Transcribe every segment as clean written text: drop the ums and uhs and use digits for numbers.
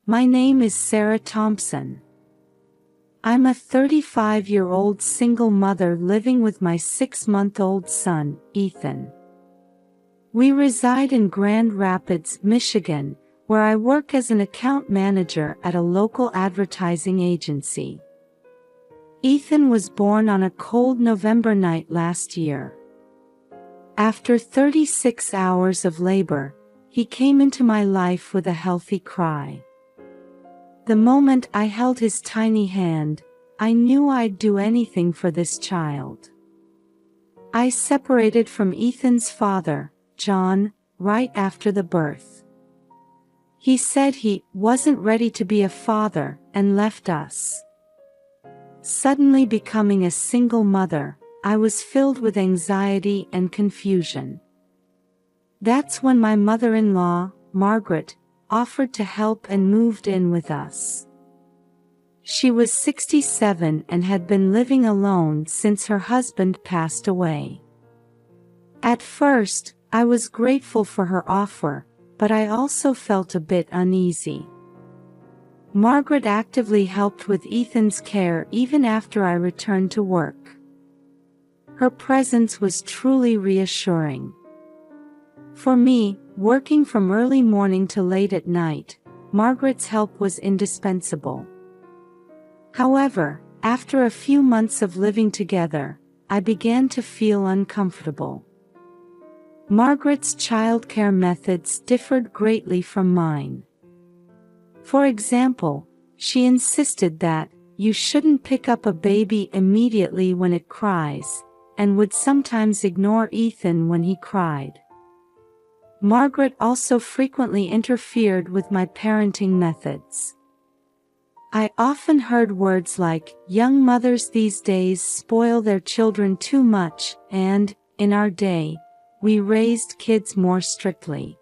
My name is Sarah Thompson. I'm a 35-year-old single mother living with my 6-month-old son, Ethan. We reside in Grand Rapids, Michigan, where I work as an account manager at a local advertising agency. Ethan was born on a cold November night last year. After 36 hours of labor, he came into my life with a healthy cry. The moment I held his tiny hand, I knew I'd do anything for this child. I separated from Ethan's father, John, right after the birth. He said he wasn't ready to be a father and left us. Suddenly becoming a single mother, I was filled with anxiety and confusion. That's when my mother-in-law, Margaret, offered to help and moved in with us. She was 67 and had been living alone since her husband passed away. At first, I was grateful for her offer, but I also felt a bit uneasy. Margaret actively helped with Ethan's care even after I returned to work. Her presence was truly reassuring. For me, working from early morning to late at night, Margaret's help was indispensable. However, after a few months of living together, I began to feel uncomfortable. Margaret's childcare methods differed greatly from mine. For example, she insisted that you shouldn't pick up a baby immediately when it cries, and would sometimes ignore Ethan when he cried. Margaret also frequently interfered with my parenting methods. I often heard words like, "Young mothers these days spoil their children too much," and, "In our day, we raised kids more strictly."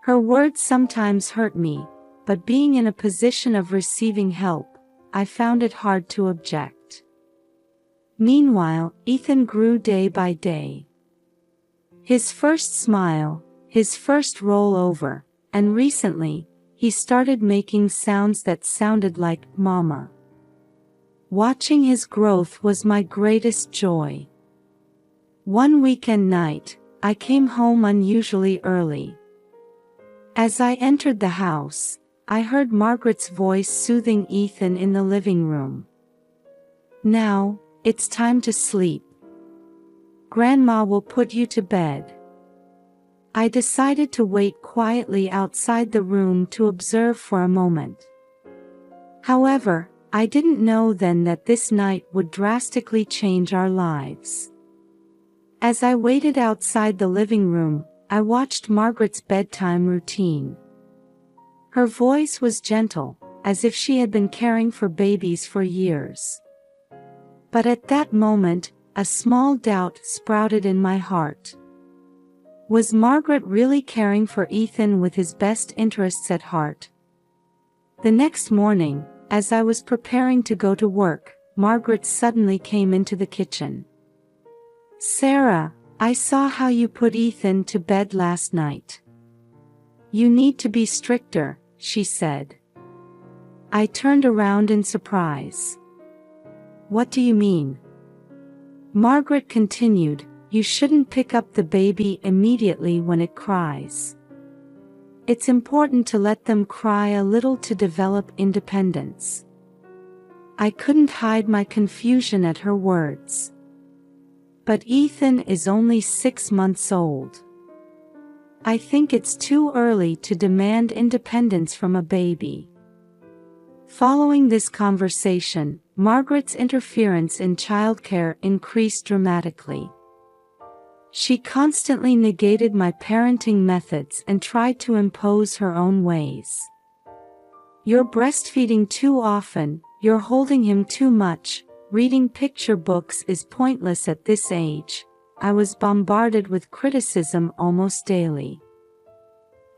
Her words sometimes hurt me, but being in a position of receiving help, I found it hard to object. Meanwhile, Ethan grew day by day. His first smile, his first roll over, and recently, he started making sounds that sounded like "Mama." Watching his growth was my greatest joy. One weekend night, I came home unusually early. As I entered the house, I heard Margaret's voice soothing Ethan in the living room. "Now, it's time to sleep. Grandma will put you to bed." I decided to wait quietly outside the room to observe for a moment. However, I didn't know then that this night would drastically change our lives. As I waited outside the living room, I watched Margaret's bedtime routine. Her voice was gentle, as if she had been caring for babies for years. But at that moment, a small doubt sprouted in my heart. Was Margaret really caring for Ethan with his best interests at heart? The next morning, as I was preparing to go to work, Margaret suddenly came into the kitchen. "Sarah, I saw how you put Ethan to bed last night. You need to be stricter," she said. I turned around in surprise. "What do you mean?" Margaret continued, "You shouldn't pick up the baby immediately when it cries. It's important to let them cry a little to develop independence." I couldn't hide my confusion at her words. "But Ethan is only 6 months old. I think it's too early to demand independence from a baby." Following this conversation, Margaret's interference in childcare increased dramatically. She constantly negated my parenting methods and tried to impose her own ways. "You're breastfeeding too often, you're holding him too much, reading picture books is pointless at this age." I was bombarded with criticism almost daily.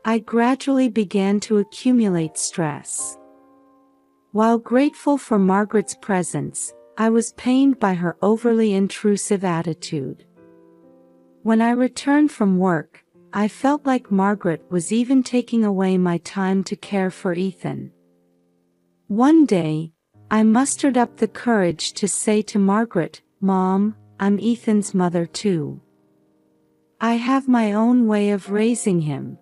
I gradually began to accumulate stress. While grateful for Margaret's presence, I was pained by her overly intrusive attitude. When I returned from work, I felt like Margaret was even taking away my time to care for Ethan. One day, I mustered up the courage to say to Margaret, "Mom, I'm Ethan's mother too. I have my own way of raising him."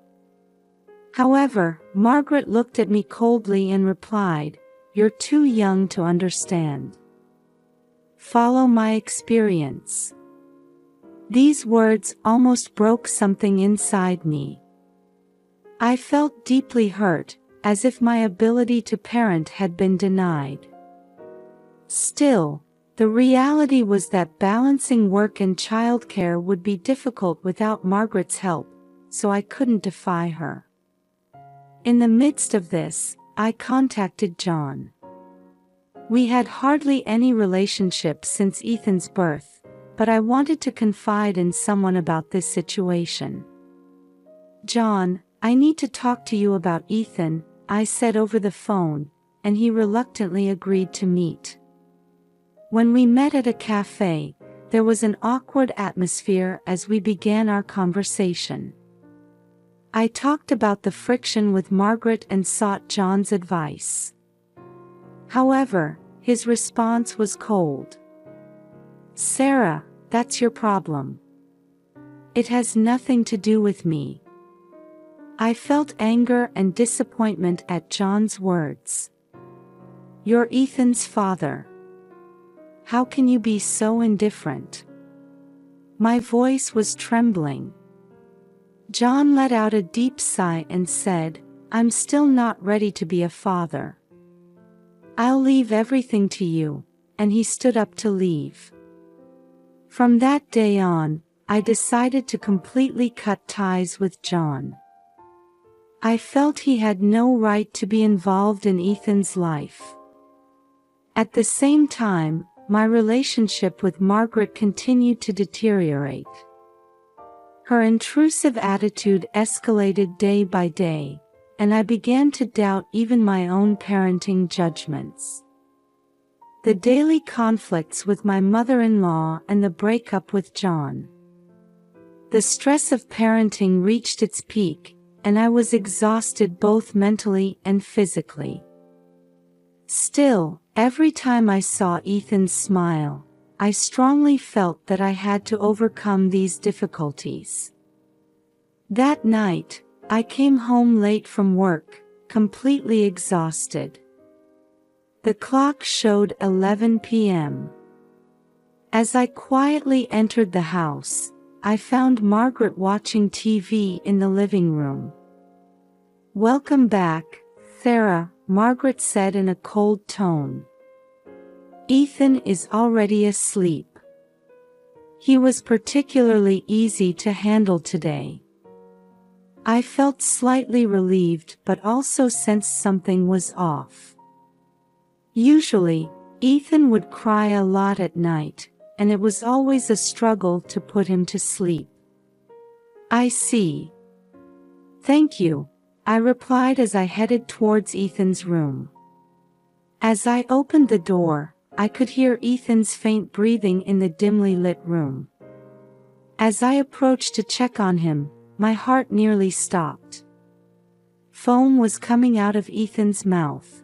However, Margaret looked at me coldly and replied, "You're too young to understand. Follow my experience." These words almost broke something inside me. I felt deeply hurt, as if my ability to parent had been denied. Still, the reality was that balancing work and childcare would be difficult without Margaret's help, so I couldn't defy her. In the midst of this, I contacted John. We had hardly any relationship since Ethan's birth, but I wanted to confide in someone about this situation. "John, I need to talk to you about Ethan," I said over the phone, and he reluctantly agreed to meet. When we met at a cafe, there was an awkward atmosphere as we began our conversation. I talked about the friction with Margaret and sought John's advice. However, his response was cold. "Sarah, that's your problem. It has nothing to do with me." I felt anger and disappointment at John's words. "You're Ethan's father. How can you be so indifferent?" My voice was trembling. John let out a deep sigh and said, "I'm still not ready to be a father. I'll leave everything to you," and he stood up to leave. From that day on, I decided to completely cut ties with John. I felt he had no right to be involved in Ethan's life. At the same time, my relationship with Margaret continued to deteriorate. Her intrusive attitude escalated day by day, and I began to doubt even my own parenting judgments. The daily conflicts with my mother-in-law and the breakup with John. The stress of parenting reached its peak, and I was exhausted both mentally and physically. Still, every time I saw Ethan smile, I strongly felt that I had to overcome these difficulties. That night, I came home late from work, completely exhausted. The clock showed 11 p.m. As I quietly entered the house, I found Margaret watching TV in the living room. "Welcome back, Sarah," Margaret said in a cold tone. "Ethan is already asleep. He was particularly easy to handle today." I felt slightly relieved but also sensed something was off. Usually, Ethan would cry a lot at night, and it was always a struggle to put him to sleep. "I see. Thank you," I replied as I headed towards Ethan's room. As I opened the door, I could hear Ethan's faint breathing in the dimly lit room. As I approached to check on him, my heart nearly stopped. Foam was coming out of Ethan's mouth.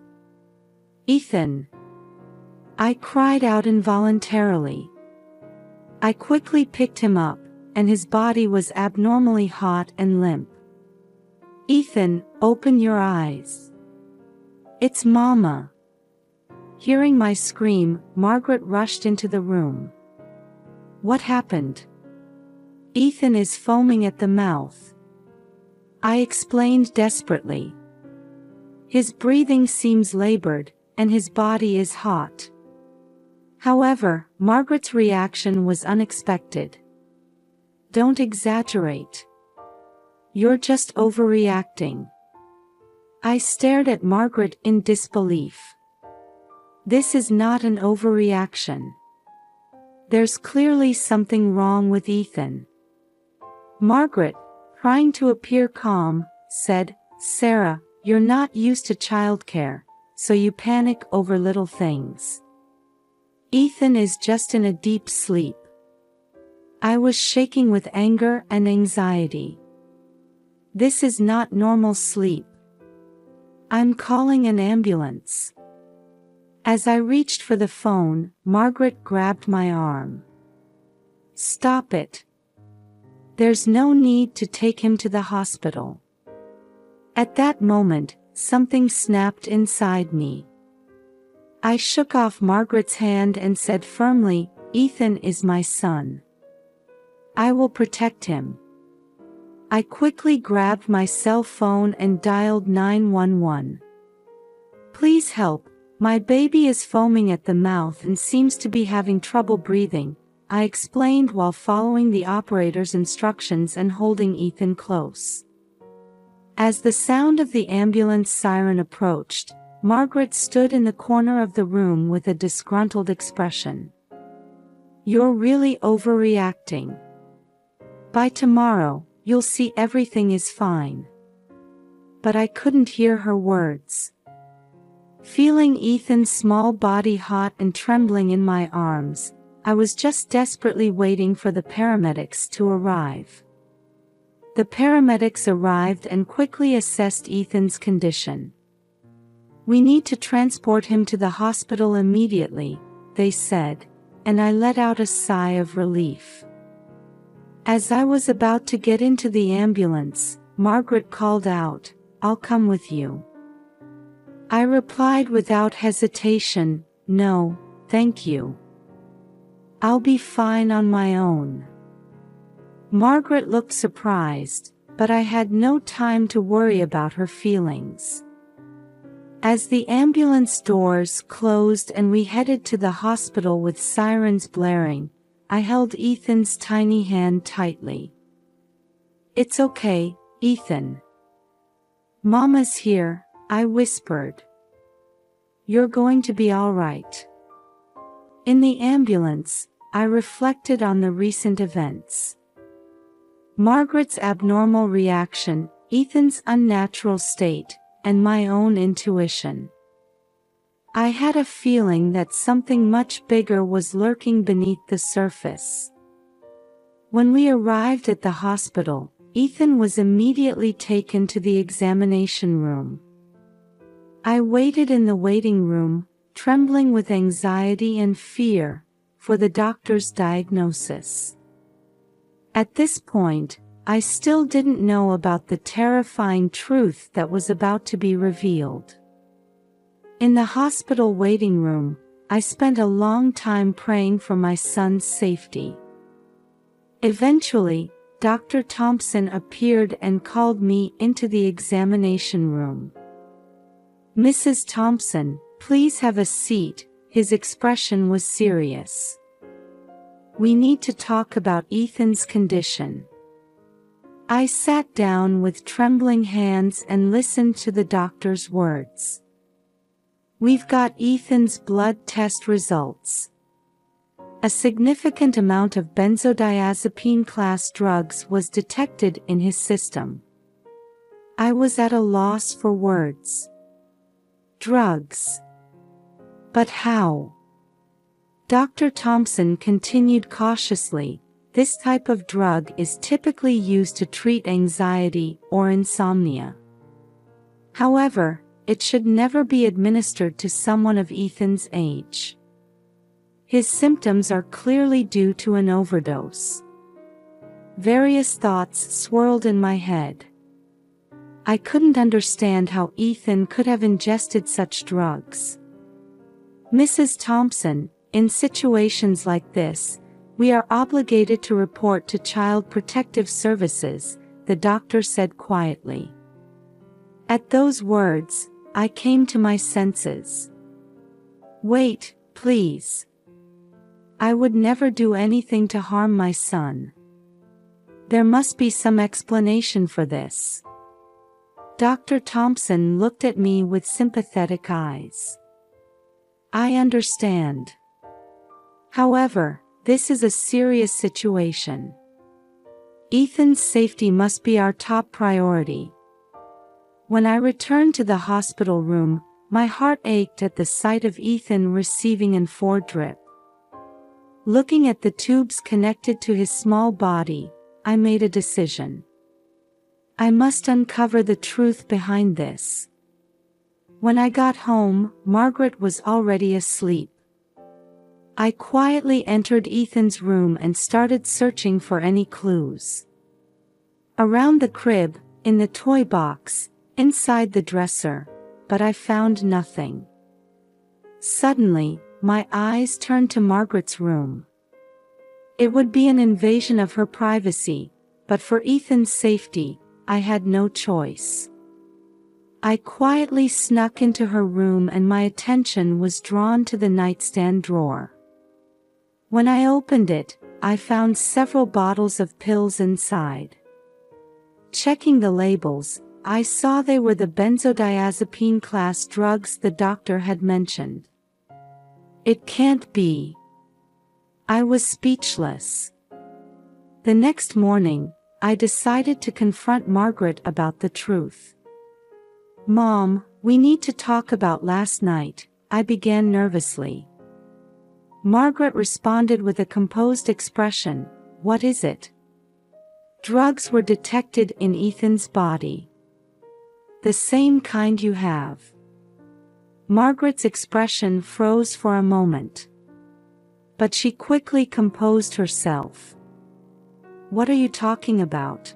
"Ethan!" I cried out involuntarily. I quickly picked him up, and his body was abnormally hot and limp. "Ethan, open your eyes. It's Mama." Hearing my scream, Margaret rushed into the room. "What happened?" "Ethan is foaming at the mouth," I explained desperately. "His breathing seems labored, and his body is hot." However, Margaret's reaction was unexpected. "Don't exaggerate. You're just overreacting." I stared at Margaret in disbelief. "This is not an overreaction. There's clearly something wrong with Ethan." Margaret, trying to appear calm, said, "Sarah, you're not used to childcare, so you panic over little things. Ethan is just in a deep sleep." I was shaking with anger and anxiety. This is not normal sleep. I'm calling an ambulance. As I reached for the phone, Margaret grabbed my arm. Stop it. There's no need to take him to the hospital. At that moment, something snapped inside me. I shook off Margaret's hand and said firmly, Ethan is my son. I will protect him. I quickly grabbed my cell phone and dialed 911. Please help, my baby is foaming at the mouth and seems to be having trouble breathing, I explained while following the operator's instructions and holding Ethan close. As the sound of the ambulance siren approached, Margaret stood in the corner of the room with a disgruntled expression. You're really overreacting. By tomorrow, you'll see everything is fine. But I couldn't hear her words. Feeling Ethan's small body hot and trembling in my arms, I was just desperately waiting for the paramedics to arrive. The paramedics arrived and quickly assessed Ethan's condition. We need to transport him to the hospital immediately, they said, and I let out a sigh of relief. As I was about to get into the ambulance, Margaret called out, I'll come with you. I replied without hesitation, no, thank you. I'll be fine on my own. Margaret looked surprised, but I had no time to worry about her feelings. As the ambulance doors closed and we headed to the hospital with sirens blaring, I held Ethan's tiny hand tightly. It's okay, Ethan. Mama's here, I whispered. You're going to be all right. In the ambulance, I reflected on the recent events. Margaret's abnormal reaction, Ethan's unnatural state, and my own intuition. I had a feeling that something much bigger was lurking beneath the surface. When we arrived at the hospital, Ethan was immediately taken to the examination room. I waited in the waiting room, trembling with anxiety and fear, for the doctor's diagnosis. At this point, I still didn't know about the terrifying truth that was about to be revealed. In the hospital waiting room, I spent a long time praying for my son's safety. Eventually, Dr. Thompson appeared and called me into the examination room. Mrs. Thompson, please have a seat, his expression was serious. We need to talk about Ethan's condition. I sat down with trembling hands and listened to the doctor's words. We've got Ethan's blood test results. A significant amount of benzodiazepine class drugs was detected in his system. I was at a loss for words. Drugs. But how? Dr. Thompson continued cautiously, this type of drug is typically used to treat anxiety or insomnia. However, it should never be administered to someone of Ethan's age. His symptoms are clearly due to an overdose. Various thoughts swirled in my head. I couldn't understand how Ethan could have ingested such drugs. Mrs. Thompson, in situations like this, we are obligated to report to Child Protective Services, the doctor said quietly. At those words, I came to my senses. Wait, please. I would never do anything to harm my son. There must be some explanation for this. Dr. Thompson looked at me with sympathetic eyes. I understand. However, this is a serious situation. Ethan's safety must be our top priority. When I returned to the hospital room, my heart ached at the sight of Ethan receiving an IV drip. Looking at the tubes connected to his small body, I made a decision. I must uncover the truth behind this. When I got home, Margaret was already asleep. I quietly entered Ethan's room and started searching for any clues. Around the crib, in the toy box, inside the dresser, but I found nothing. Suddenly, my eyes turned to Margaret's room. It would be an invasion of her privacy, but for Ethan's safety, I had no choice. I quietly snuck into her room and my attention was drawn to the nightstand drawer. When I opened it, I found several bottles of pills inside. Checking the labels, I saw they were the benzodiazepine class drugs the doctor had mentioned. It can't be. I was speechless. The next morning, I decided to confront Margaret about the truth. "Mom, we need to talk about last night," I began nervously. Margaret responded with a composed expression, "What is it?" Drugs were detected in Ethan's body. "The same kind you have." Margaret's expression froze for a moment. But she quickly composed herself. "What are you talking about?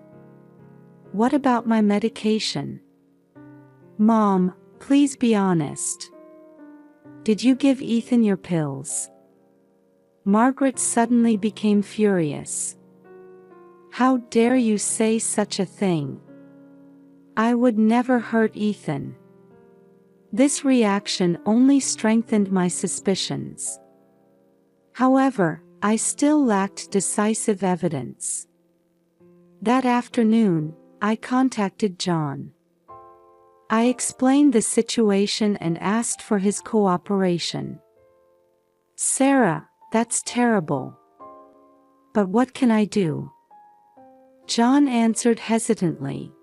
What about my medication? Mom, please be honest. Did you give Ethan your pills?" Margaret suddenly became furious. "How dare you say such a thing? I would never hurt Ethan." This reaction only strengthened my suspicions. However, I still lacked decisive evidence. That afternoon, I contacted John. I explained the situation and asked for his cooperation. "Sarah, that's terrible. But what can I do?" John answered hesitantly.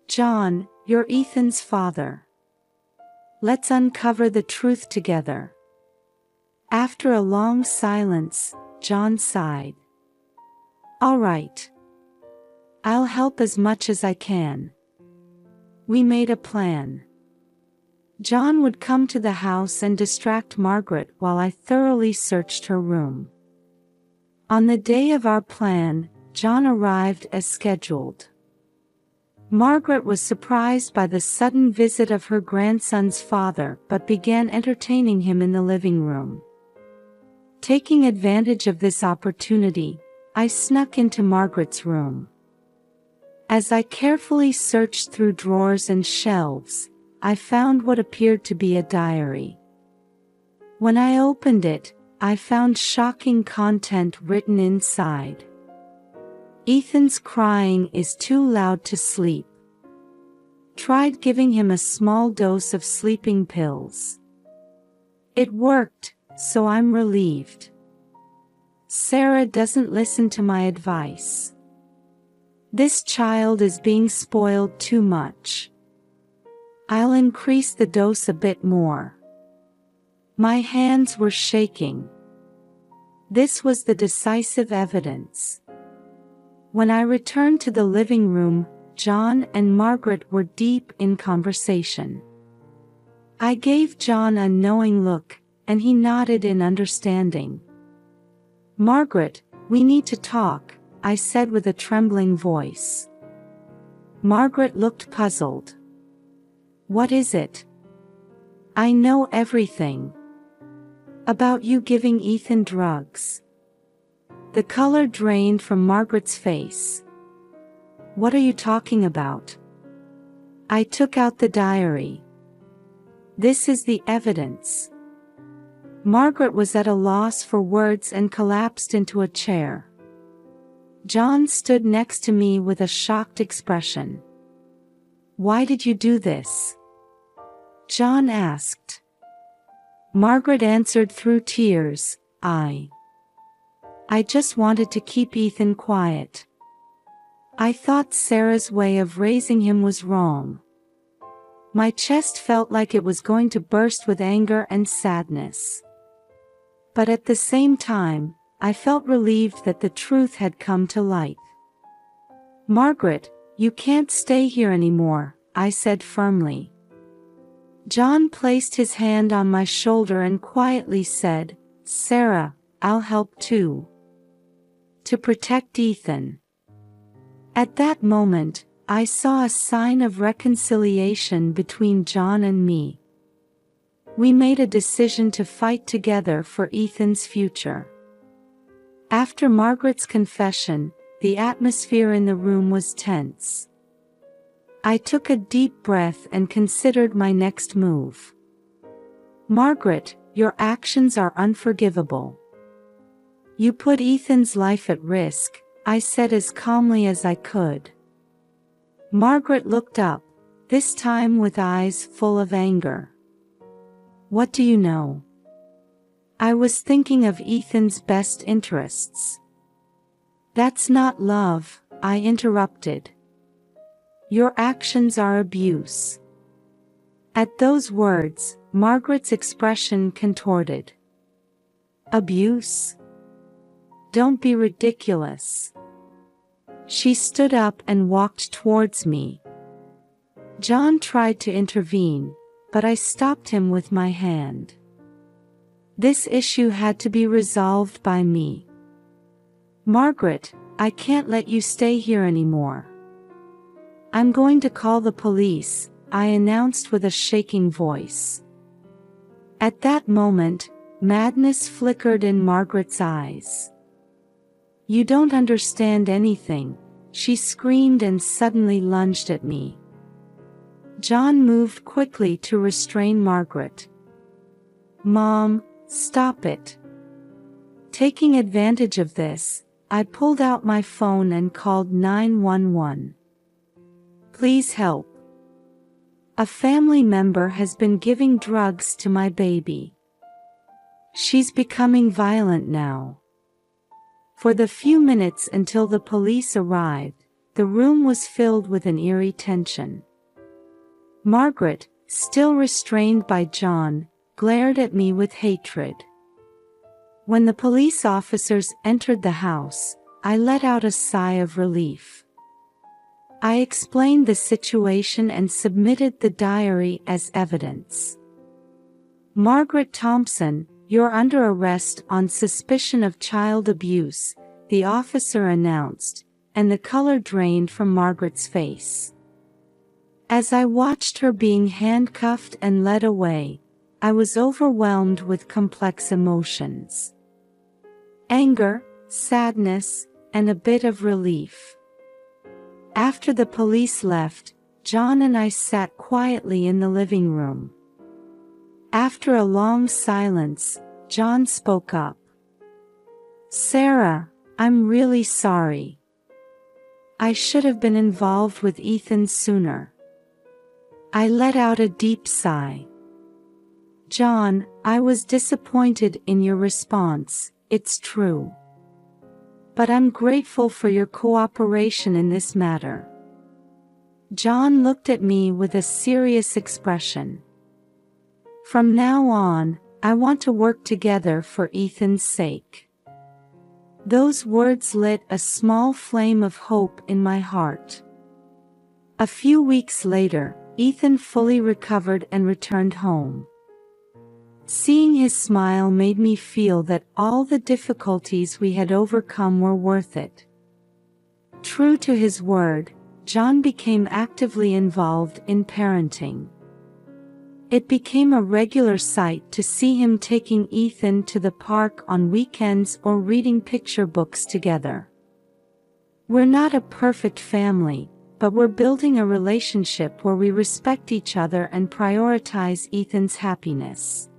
"John, you're Ethan's father. Let's uncover the truth together." After a long silence, John sighed. "All right. I'll help as much as I can." We made a plan. John would come to the house and distract Margaret while I thoroughly searched her room. On the day of our plan, John arrived as scheduled. Margaret was surprised by the sudden visit of her grandson's father but began entertaining him in the living room. Taking advantage of this opportunity, I snuck into Margaret's room. As I carefully searched through drawers and shelves, I found what appeared to be a diary. When I opened it, I found shocking content written inside. "Ethan's crying is too loud to sleep. Tried giving him a small dose of sleeping pills. It worked, so I'm relieved. Sarah doesn't listen to my advice. This child is being spoiled too much. I'll increase the dose a bit more." My hands were shaking. This was the decisive evidence. When I returned to the living room, John and Margaret were deep in conversation. I gave John a knowing look, and he nodded in understanding. "Margaret, we need to talk," I said with a trembling voice. Margaret looked puzzled. "What is it?" "I know everything. About you giving Ethan drugs." The color drained from Margaret's face. "What are you talking about?" I took out the diary. "This is the evidence." Margaret was at a loss for words and collapsed into a chair. John stood next to me with a shocked expression. "Why did you do this?" John asked. Margaret answered through tears, I just wanted to keep Ethan quiet. I thought Sarah's way of raising him was wrong." My chest felt like it was going to burst with anger and sadness. But at the same time, I felt relieved that the truth had come to light. "Margaret, You can't stay here anymore, I said firmly. John placed his hand on my shoulder and quietly said, Sarah, I'll help too. To protect Ethan. At that moment, I saw a sign of reconciliation between John and me. We made a decision to fight together for Ethan's future. After Margaret's confession, the atmosphere in the room was tense. I took a deep breath and considered my next move. Margaret, your actions are unforgivable. You put Ethan's life at risk, I said as calmly as I could. Margaret looked up, this time with eyes full of anger. What do you know? I was thinking of Ethan's best interests. That's not love, I interrupted. Your actions are abuse. At those words, Margaret's expression contorted. Abuse? Don't be ridiculous. She stood up and walked towards me. John tried to intervene, but I stopped him with my hand. This issue had to be resolved by me. Margaret, I can't let you stay here anymore. I'm going to call the police, I announced with a shaking voice. At that moment, madness flickered in Margaret's eyes. You don't understand anything, she screamed and suddenly lunged at me. John moved quickly to restrain Margaret. Mom, stop it. Taking advantage of this, I pulled out my phone and called 911. Please help. A family member has been giving drugs to my baby. She's becoming violent now. For the few minutes until the police arrived, the room was filled with an eerie tension. Margaret, still restrained by John, glared at me with hatred. When the police officers entered the house, I let out a sigh of relief. I explained the situation and submitted the diary as evidence. Margaret Thompson, you're under arrest on suspicion of child abuse, the officer announced, and the color drained from Margaret's face. As I watched her being handcuffed and led away, I was overwhelmed with complex emotions. Anger, sadness, and a bit of relief. After the police left, John and I sat quietly in the living room. After a long silence, John spoke up. Sarah, I'm really sorry. I should have been involved with Ethan sooner. I let out a deep sigh. John, I was disappointed in your response, it's true. But I'm grateful for your cooperation in this matter. John looked at me with a serious expression. From now on, I want to work together for Ethan's sake. Those words lit a small flame of hope in my heart. A few weeks later, Ethan fully recovered and returned home. Seeing his smile made me feel that all the difficulties we had overcome were worth it. True to his word, John became actively involved in parenting. It became a regular sight to see him taking Ethan to the park on weekends or reading picture books together. We're not a perfect family, but we're building a relationship where we respect each other and prioritize Ethan's happiness.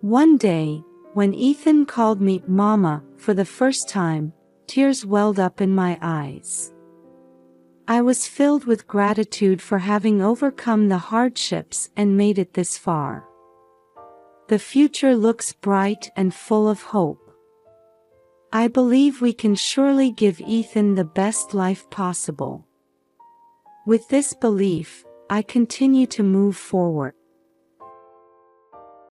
One day, when Ethan called me Mama for the first time, tears welled up in my eyes. I was filled with gratitude for having overcome the hardships and made it this far. The future looks bright and full of hope. I believe we can surely give Ethan the best life possible. With this belief, I continue to move forward.